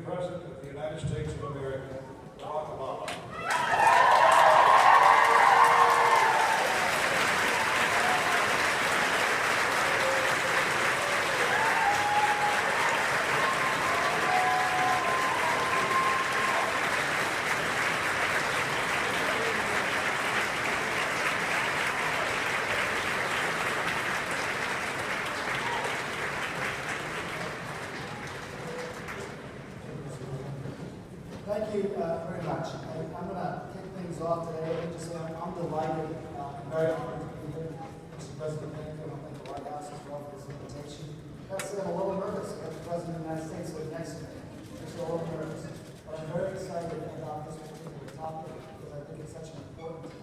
President of the United States of America, Barack Obama. Thank you very much. I'm going to kick things off today. I'm just saying I'm delighted and very honored to be here. Mr. President, thank you. I thank the White House as well for this invitation. I got to say I'm a little nervous. I got the President of the United States sitting next to me. I'm just a little nervous. But I'm very excited about this particular topic because I think it's such an important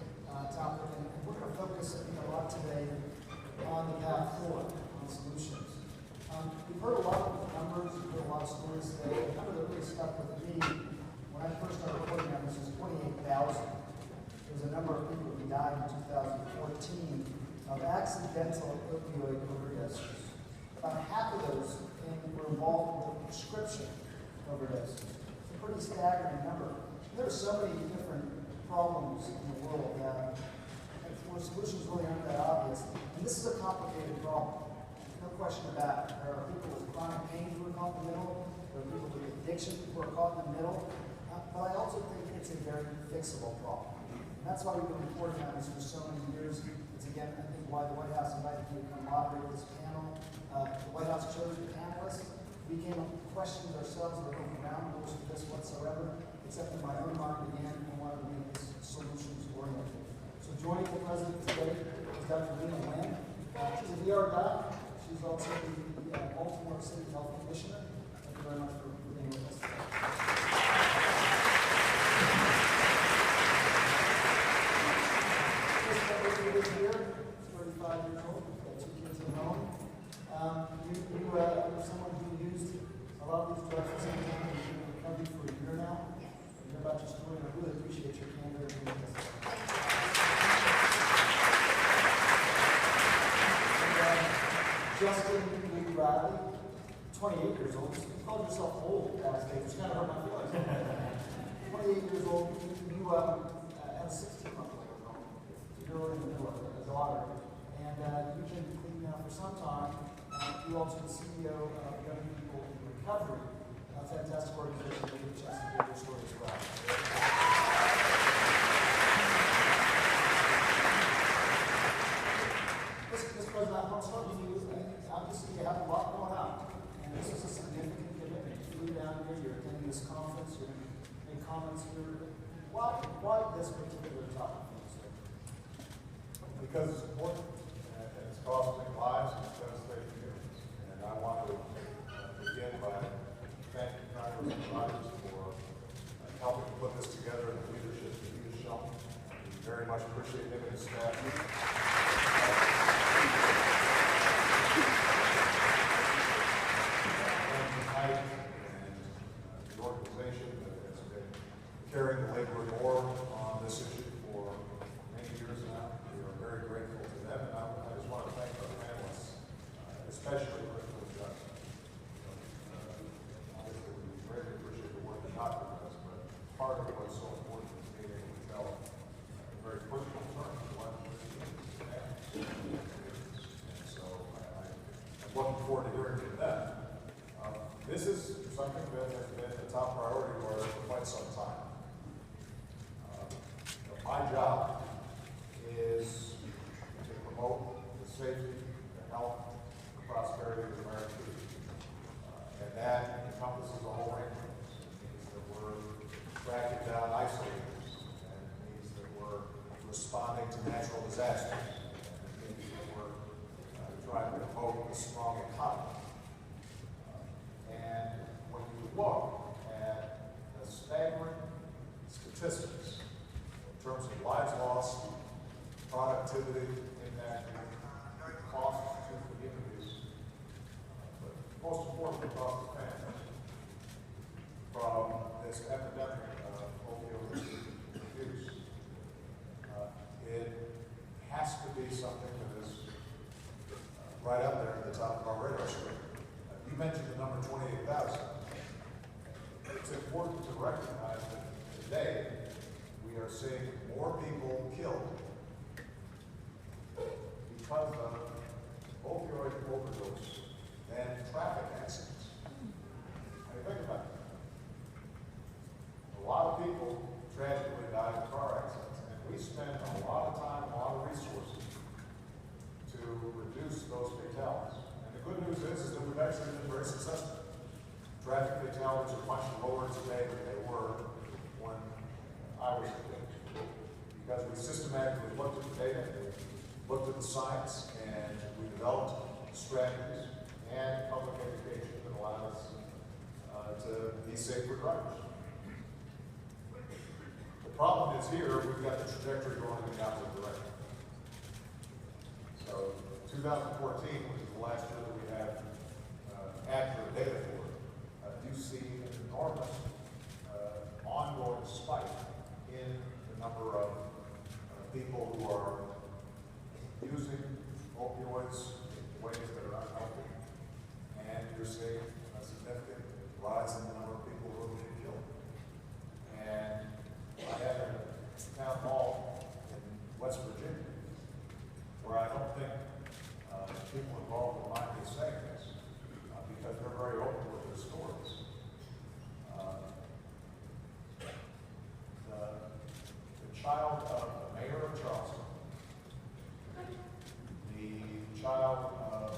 topic. And we're going to focus a lot today on the path forward, on solutions. We've heard a lot of numbers, we've heard a lot of stories today. The number that really stuck with me when I first started reporting on this was 28,000. There was a number of people who died in 2014 of accidental opioid overdoses. About half of those were involved with prescription overdoses. It's a pretty staggering number. There are so many different problems in the world that where solutions really aren't that obvious. And this is a complicated problem. No question about it. There are people with chronic pain who are caught in the middle. There are people with addiction who are caught in the middle. But I also think it's a very fixable problem. And that's why we've been reporting on this for so many years. It's again, I think, why the White House invited me to come moderate this panel. The White House chose the panelists. We came up with questions ourselves. There were no ground rules for this whatsoever, except in my own mind, again, I wanted to make this solutions oriented. So joining the President today is Dr. Lena Wen. She's a ER doc. She's also the Baltimore City Health Commissioner. Thank you very much for being with us today. This lady is here. She's 35 years old. She's got 2 kids at home. You are someone who used a lot of these drugs for some time. You've been in recovery for a year now. Yes. I hear about your story, and I really appreciate your candor and being with us. Justin Lee Riley, 28 years old. You called yourself old backstage, which kind of hurt my feelings. 28 years old, you have a 16-month-old at home. You're in the middle of it, a daughter. And you've been clean now for some time. You're also the CEO of Young People in Recovery, a fantastic organization that gives a chance to hear your story as well. Mr. President, I want to start with you. Obviously, you have a lot going on, and this is a significant commitment. You flew down here, you're attending this conference, you're going to make comments here. Why this particular topic? Because it's important, and it's costing lives, and it's devastating communities. And I want to begin by thanking Congressman Rogers for helping to put this together and the leadership that he has shown. We very much appreciate him and his staff. And the organization that has been carrying the labor of war on this issue for many years now. We are very grateful to them, and I just want to thank our panelists, especially Crystal Justice. Obviously, we greatly appreciate the work that Dr. does, but part of what's so important is being able to tell in very personal terms what this means. And so I'm looking forward to hearing from them. This is something that has been a top priority for us for quite some time. My job is to promote the safety, the health, the prosperity of the American people. And that encompasses a whole range of things. It means that we're tracking down isolators, and it means that we're responding to natural disasters, and it means that we're trying to promote a strong economy. And when you look at the staggering statistics in terms of lives lost, productivity impacted, costs to communities, but most importantly, cost to families from this epidemic of opioid abuse, it has to be something that is right up there at the top of our radar screen. You mentioned the number 28,000. more people killed because of opioid overdose than traffic accidents. I mean, think about it. A lot of people tragically die in car accidents, and we spend a lot of time, a lot of resources to reduce those fatalities. And the good news is that we've actually been very successful. Traffic fatalities are much lower today than they were when I was a kid, because we systematically looked at the data, looked at the science, and we developed strategies and public education that allowed us to be safer drivers. The problem is here, we've got the trajectory going in the opposite direction. So 2014, which is the last year that we have accurate data for, you see an enormous ongoing spike in the number of people who are using opioids in ways that are unhealthy, and you're seeing a significant rise in the number of people who are being killed. And I had a town hall in West Virginia where I don't think people involved will mind me saying this because they're very open with their stories. The child of the mayor of Charleston, the child of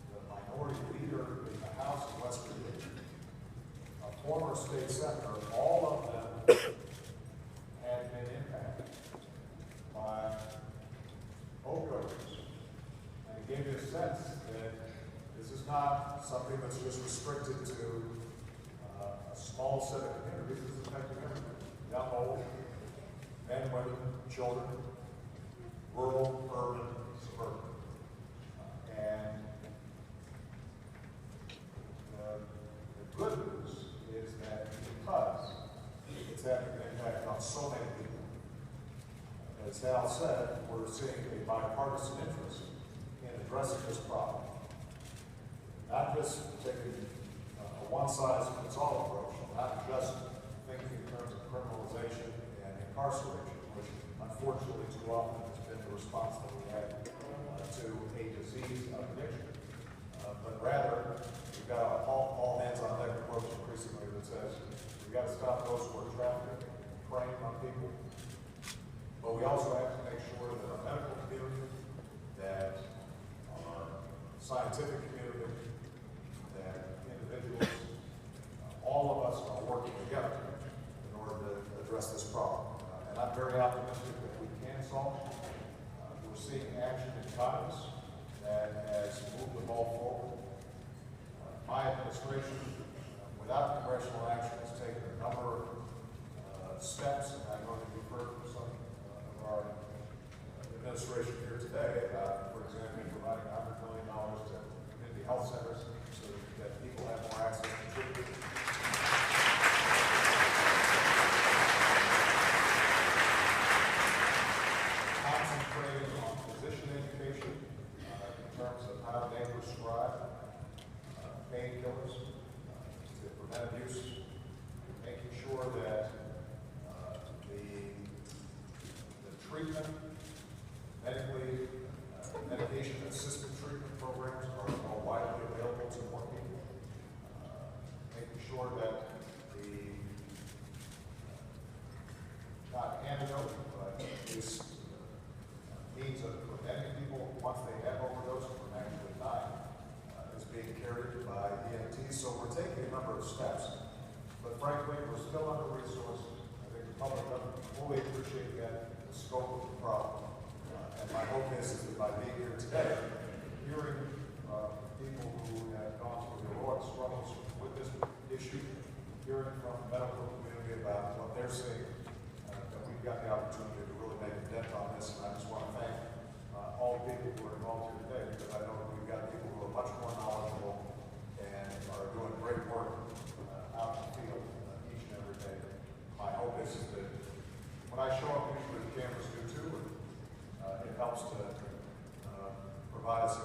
the minority leader in the House of West Virginia, a former state senator, all of them had been impacted by opioid use. And it gave me a sense that this is not something that's just restricted to a small set of communities. This is affecting everyone, young, old, men, women, children, rural, urban, suburban. And the good news is that because it's having an impact on so many people, as Hal said, we're seeing a bipartisan interest in addressing this problem. Not just taking a one-size-fits-all approach, not just thinking in terms of criminalization and incarceration, which unfortunately too often has been the response that we had to a disease of addiction. But rather, we've got a all hands on deck approach increasingly that says we've got to stop those who are trafficking, preying on people. But we also have to make sure that our medical community, that our scientific community, that individuals, all of us are working together in order to address this problem. And I'm very optimistic that we can solve it. We're seeing action in Congress that has moved the ball forward. My administration, without congressional action, has taken a number of steps, and I know that you've heard from some of our administration here today about, for example, providing $100 million to community health centers so that people have more access to treatment. Concentrating on physician education in terms of how they prescribe painkillers to prevent abuse, making sure that the treatment, medication-assisted treatment programs are more widely available to more people, making sure that the not antidote, but this means of preventing people once they have overdosed from actually dying is being carried by EMTs. So we're taking a number of steps, but frankly, we're still under-resourced. I think the public doesn't fully appreciate yet the scope of the problem. And my hope is that by being here today, hearing people who have gone through heroic struggles with this issue, hearing from the medical community about what they're seeing, that we've got the opportunity to really make a dent on this. And I just want to thank all the people who are involved here today, because I know that we've got people who are much more knowledgeable and are doing great work out in the field each and every day. My hope is that when I show up, usually the cameras do too, and it helps to provide us